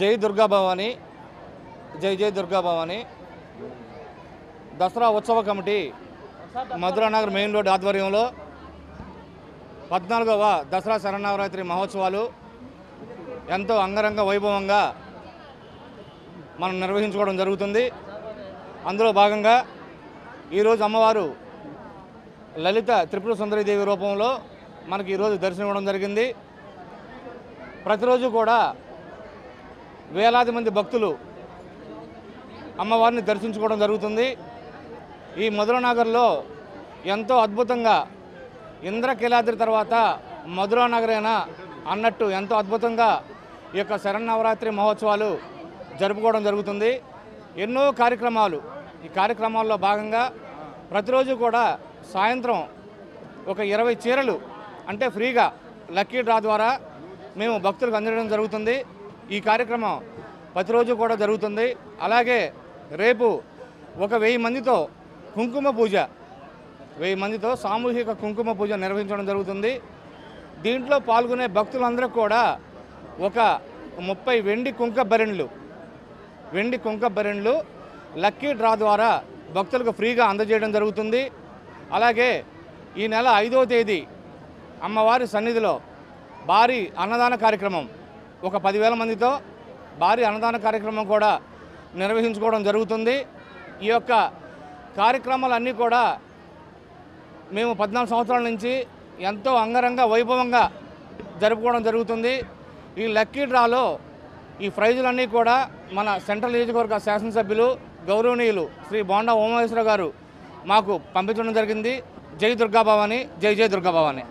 జై దుర్గా భవాని, జై జై దుర్గా భవాని. దసరా ఉత్సవ కమిటీ మధురానగర్ మెయిన్ రోడ్ ఆధ్వర్యంలో 14వ దసరా శరన్నవరాత్రి మహోత్సవాలు ఎంతో అంగరంగ వైభవంగా మనం నిర్వహించుకోవడం జరుగుతుంది. అందులో భాగంగా ఈరోజు అమ్మవారు లలిత త్రిపుర సుందరీదేవి రూపంలో మనకి ఈరోజు దర్శనం ఇవ్వడం జరిగింది. ప్రతిరోజు కూడా వేలాది మంది భక్తులు అమ్మవారిని దర్శించుకోవడం జరుగుతుంది. ఈ మధురానగర్లో ఎంతో అద్భుతంగా ఇంద్రకీలాద్రి తర్వాత మధురానగరేనా అన్నట్టు ఎంతో అద్భుతంగా ఈ యొక్క శరన్నవరాత్రి మహోత్సవాలు జరుపుకోవడం జరుగుతుంది. ఎన్నో కార్యక్రమాలు, ఈ కార్యక్రమాల్లో భాగంగా ప్రతిరోజు కూడా సాయంత్రం ఒక 20 చీరలు అంటే ఫ్రీగా లక్కీ డ్రా ద్వారా మేము భక్తులకు అందజేయడం జరుగుతుంది. ఈ కార్యక్రమం ప్రతిరోజు కూడా జరుగుతుంది. అలాగే రేపు ఒక 1000 మందితో కుంకుమ పూజ, 1000 మందితో సామూహిక కుంకుమ పూజ నిర్వహించడం జరుగుతుంది. దీంట్లో పాల్గొనే భక్తులందరూ కూడా ఒక 30 వెండి కుంక బెరెండ్లు లక్కీ డ్రా ద్వారా భక్తులకు ఫ్రీగా అందజేయడం జరుగుతుంది. అలాగే ఈ నెల 5వ తేదీ అమ్మవారి సన్నిధిలో భారీ అన్నదాన కార్యక్రమం, ఒక 10,000 మందితో భారీ అన్నదాన కార్యక్రమం కూడా నిర్వహించుకోవడం జరుగుతుంది. ఈ యొక్క కార్యక్రమాలన్నీ కూడా మేము 14 సంవత్సరాల నుంచి ఎంతో అంగరంగ వైభవంగా జరుపుకోవడం జరుగుతుంది. ఈ లక్కీ డ్రాలో ఈ ప్రైజులన్నీ కూడా మన సెంట్రల్ నియోజకవర్గ శాసనసభ్యులు గౌరవనీయులు శ్రీ బోండా ఉమామహేశ్వర గారు మాకు పంపించడం జరిగింది. జై దుర్గా భవాని, జై జై దుర్గా భవాని.